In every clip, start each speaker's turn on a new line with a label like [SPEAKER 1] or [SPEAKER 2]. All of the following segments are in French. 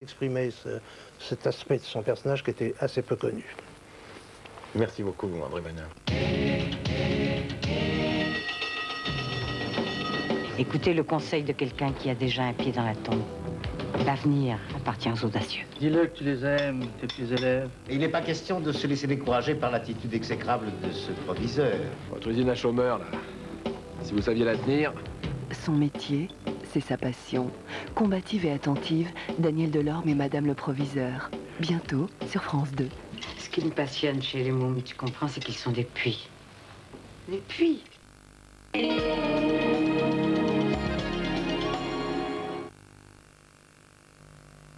[SPEAKER 1] Exprimer cet aspect de son personnage qui était assez peu connu.
[SPEAKER 2] Merci beaucoup, André Manin.
[SPEAKER 3] Écoutez le conseil de quelqu'un qui a déjà un pied dans la tombe. L'avenir appartient aux audacieux.
[SPEAKER 4] Dis-le que tu les aimes, tes petits élèves.
[SPEAKER 5] Et il n'est pas question de se laisser décourager par l'attitude exécrable de ce proviseur.
[SPEAKER 2] Votre usine à chômeurs, là. Si vous saviez la tenir...
[SPEAKER 6] Son métier, c'est sa passion. Combative et attentive, Daniel Delorme et Madame le Proviseur. Bientôt sur France 2.
[SPEAKER 3] Ce qui me passionne chez les mômes, tu comprends, c'est qu'ils sont des puits. Des puits.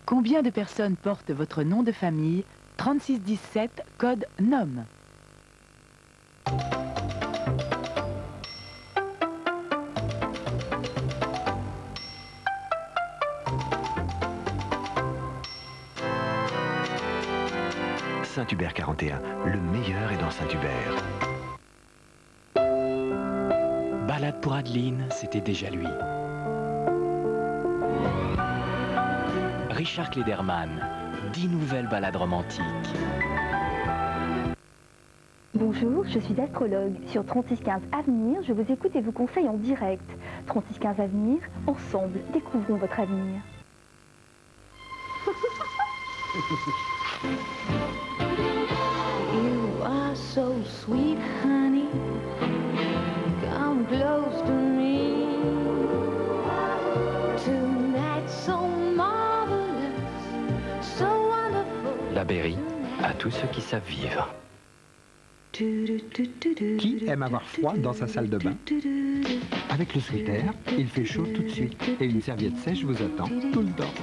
[SPEAKER 7] Combien de personnes portent votre nom de famille? 3617, code NOM.
[SPEAKER 8] Saint-Hubert 41, le meilleur est dans Saint-Hubert.
[SPEAKER 9] Balade pour Adeline, c'était déjà lui. Richard Klederman, 10 nouvelles balades romantiques.
[SPEAKER 10] Bonjour, je suis astrologue. Sur 3615 Avenir, je vous écoute et vous conseille en direct. 3615 Avenir, ensemble, découvrons votre avenir.
[SPEAKER 11] You are so sweet, honey. Come close to me. Tonight so marvelous, so wonderful.
[SPEAKER 9] La Berry, à tous ceux qui savent vivre.
[SPEAKER 12] Qui aime avoir froid dans sa salle de bain? Avec le Sweater, il fait chaud tout de suite et une serviette sèche vous attend tout le temps.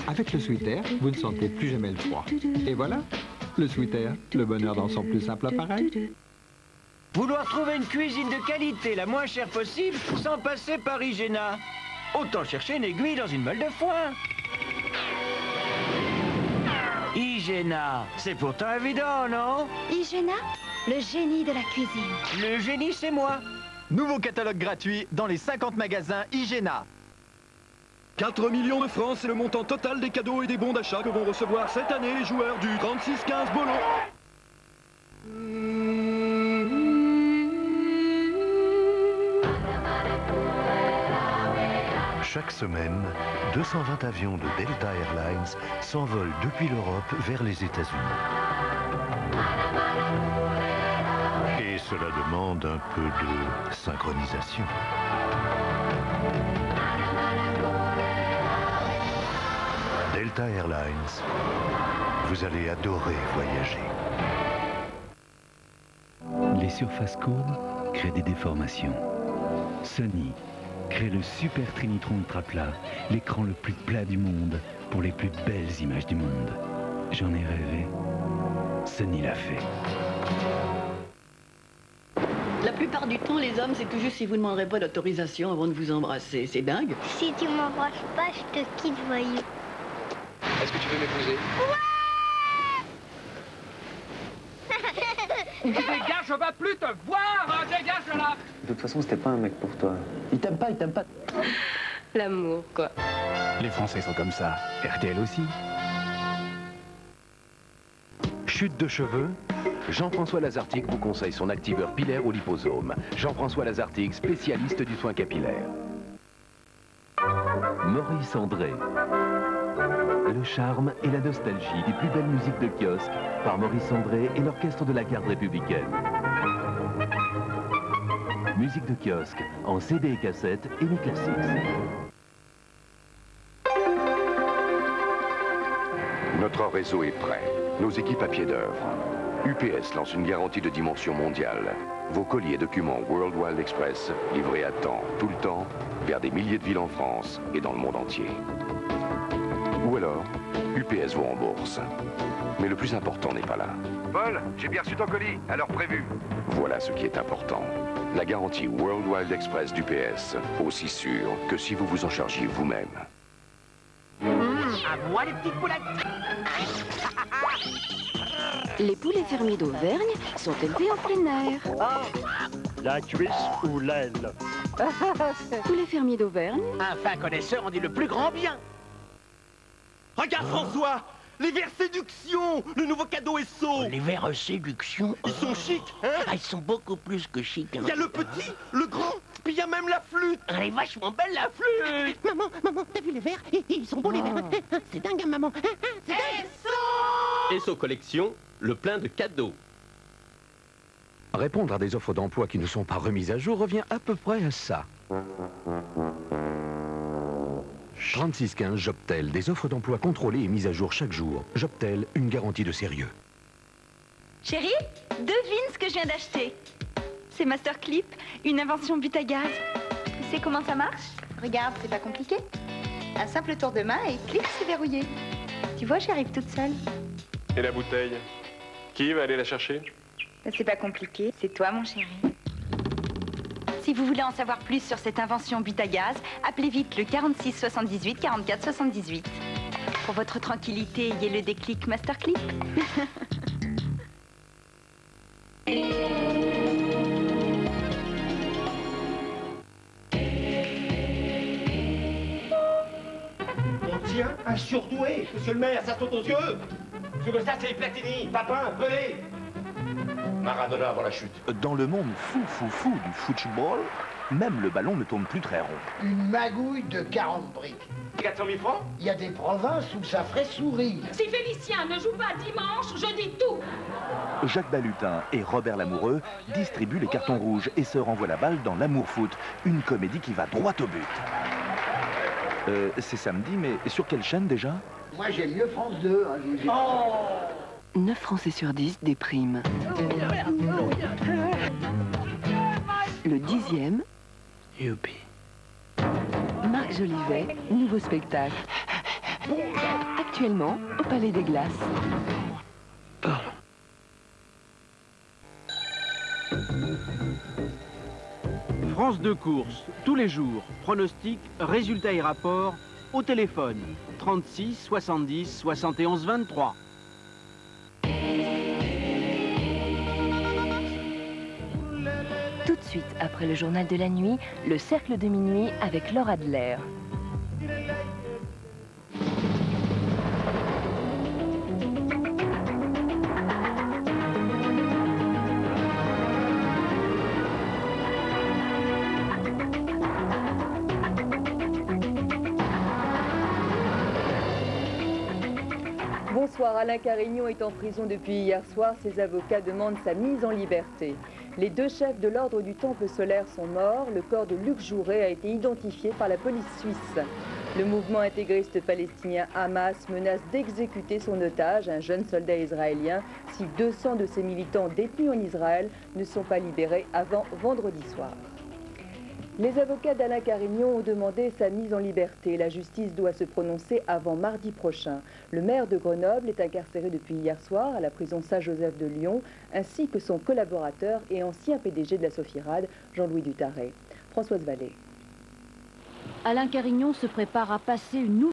[SPEAKER 12] Avec le Sweater, vous ne sentez plus jamais le froid. Et voilà, le Sweater, le bonheur dans son plus simple appareil.
[SPEAKER 13] Vouloir trouver une cuisine de qualité la moins chère possible sans passer par Igena. Autant chercher une aiguille dans une meule de foin. Igena, c'est pourtant évident, non?
[SPEAKER 10] Igena, le génie de la cuisine.
[SPEAKER 13] Le génie, c'est moi.
[SPEAKER 14] Nouveau catalogue gratuit dans les 50 magasins Igena.
[SPEAKER 15] 4 millions de francs, c'est le montant total des cadeaux et des bons d'achat que vont recevoir cette année les joueurs du 3615 Bolo.
[SPEAKER 8] Chaque semaine, 220 avions de Delta Airlines s'envolent depuis l'Europe vers les États-Unis. Et cela demande un peu de synchronisation. Delta Airlines, vous allez adorer voyager.
[SPEAKER 16] Les surfaces courbes créent des déformations. Sony crée le Super Trinitron Ultra Plat, l'écran le plus plat du monde pour les plus belles images du monde. J'en ai rêvé. Sony l'a fait.
[SPEAKER 17] La plupart du temps, les hommes, c'est tout juste si vous ne demanderez pas d'autorisation avant de vous embrasser. C'est dingue.
[SPEAKER 18] Si tu m'embrasses pas, je te quitte, voyou.
[SPEAKER 2] Est-ce que tu veux m'épouser?
[SPEAKER 19] Dégage, je vais plus te voir. Dégage de là.
[SPEAKER 20] De toute façon, c'était pas un mec pour toi. Il t'aime pas, il t'aime pas.
[SPEAKER 3] L'amour, quoi.
[SPEAKER 9] Les Français sont comme ça. RTL aussi.
[SPEAKER 8] Chute de cheveux?
[SPEAKER 21] Jean-François Lazartigue vous conseille son activeur pilaire au liposome. Jean-François Lazartigue, spécialiste du soin capillaire. Maurice André. Le charme et la nostalgie des plus belles musiques de kiosque par Maurice André et l'orchestre de la garde républicaine. Musique de kiosque en CD et cassette et mi classiques.
[SPEAKER 22] Notre réseau est prêt. Nos équipes à pied d'œuvre. UPS lance une garantie de dimension mondiale. Vos colis et documents World Wild Express livrés à temps, tout le temps, vers des milliers de villes en France et dans le monde entier. Ou alors, UPS vous rembourse. Mais le plus important n'est pas là.
[SPEAKER 23] Paul, j'ai bien reçu ton colis, à l'heure prévue.
[SPEAKER 22] Voilà ce qui est important. La garantie World Wild Express d'UPS, aussi sûre que si vous vous en chargiez vous-même.
[SPEAKER 13] À moi les petites poulettes.
[SPEAKER 6] Les poulets fermiers d'Auvergne sont élevés en plein air.
[SPEAKER 24] La cuisse ou l'aile?
[SPEAKER 6] Poulets fermiers d'Auvergne.
[SPEAKER 13] Un fin connaisseur en dit le plus grand bien. Oh,
[SPEAKER 1] Regarde François, les verres séduction, le nouveau cadeau est saut.
[SPEAKER 4] Les verres séduction.
[SPEAKER 1] Ils sont chics, hein?
[SPEAKER 4] Ah, ils sont beaucoup plus que chics.
[SPEAKER 1] Il y a le petit, le grand, puis il y a même la flûte.
[SPEAKER 4] Elle est vachement belle la flûte.
[SPEAKER 5] Maman, t'as vu les verres? Ils sont beaux les verres. C'est dingue, hein, maman. C'est dingue.
[SPEAKER 7] Esso Collection, le plein de cadeaux.
[SPEAKER 22] Répondre à des offres d'emploi qui ne sont pas remises à jour revient à peu près à ça. 3615 Jobtel, des offres d'emploi contrôlées et mises à jour chaque jour. Jobtel, une garantie de sérieux.
[SPEAKER 25] Chérie, devine ce que je viens d'acheter. C'est Masterclip, une invention but à gaz. Tu sais comment ça marche? Regarde, c'est pas compliqué. Un simple tour de main et clic, c'est verrouillé. Tu vois, j'y arrive toute seule.
[SPEAKER 2] Et la bouteille? Qui va aller la chercher?
[SPEAKER 25] C'est pas compliqué, c'est toi, mon chéri. Si vous voulez en savoir plus sur cette invention but à gaz, appelez vite le 46 78 44 78. Pour votre tranquillité, ayez le déclic Masterclip.
[SPEAKER 1] On tient un surdoué. Monsieur le maire, ça saute aux yeux. Parce que ça, c'est les Platini, Papin, Pelé. Maradona avant la chute.
[SPEAKER 21] Dans le monde fou du football, même le ballon ne tourne plus très rond.
[SPEAKER 26] Une magouille de 40 briques.
[SPEAKER 1] 400 000 francs?
[SPEAKER 26] Il y a des provinces où ça ferait sourire.
[SPEAKER 27] Si Félicien ne joue pas dimanche, je dis tout.
[SPEAKER 21] Jacques Balutin et Robert Lamoureux distribuent les cartons rouges et se renvoient la balle dans l'Amour Foot, une comédie qui va droit au but. C'est samedi, mais sur quelle chaîne déjà?
[SPEAKER 26] Moi j'aime mieux France 2. Hein,
[SPEAKER 6] 9 Français sur 10 dépriment. Le 10e...
[SPEAKER 4] Youpi.
[SPEAKER 6] Marc Jolivet, nouveau spectacle. Actuellement, au Palais des Glaces.
[SPEAKER 13] France 2 courses, tous les jours. Pronostics, résultats et rapports, au téléphone. 36 70 71 23.
[SPEAKER 6] Tout de suite, après le journal de la nuit, le cercle de minuit avec Laure Adler.
[SPEAKER 28] Bonsoir, Alain Carignon est en prison depuis hier soir. Ses avocats demandent sa mise en liberté. Les deux chefs de l'ordre du Temple solaire sont morts. Le corps de Luc Jouret a été identifié par la police suisse. Le mouvement intégriste palestinien Hamas menace d'exécuter son otage, un jeune soldat israélien, si 200 de ses militants détenus en Israël ne sont pas libérés avant vendredi soir. Les avocats d'Alain Carignon ont demandé sa mise en liberté. La justice doit se prononcer avant mardi prochain. Le maire de Grenoble est incarcéré depuis hier soir à la prison Saint-Joseph de Lyon, ainsi que son collaborateur et ancien PDG de la Sophirade, Jean-Louis Dutarret. Françoise Vallée.
[SPEAKER 29] Alain Carignon se prépare à passer une nouvelle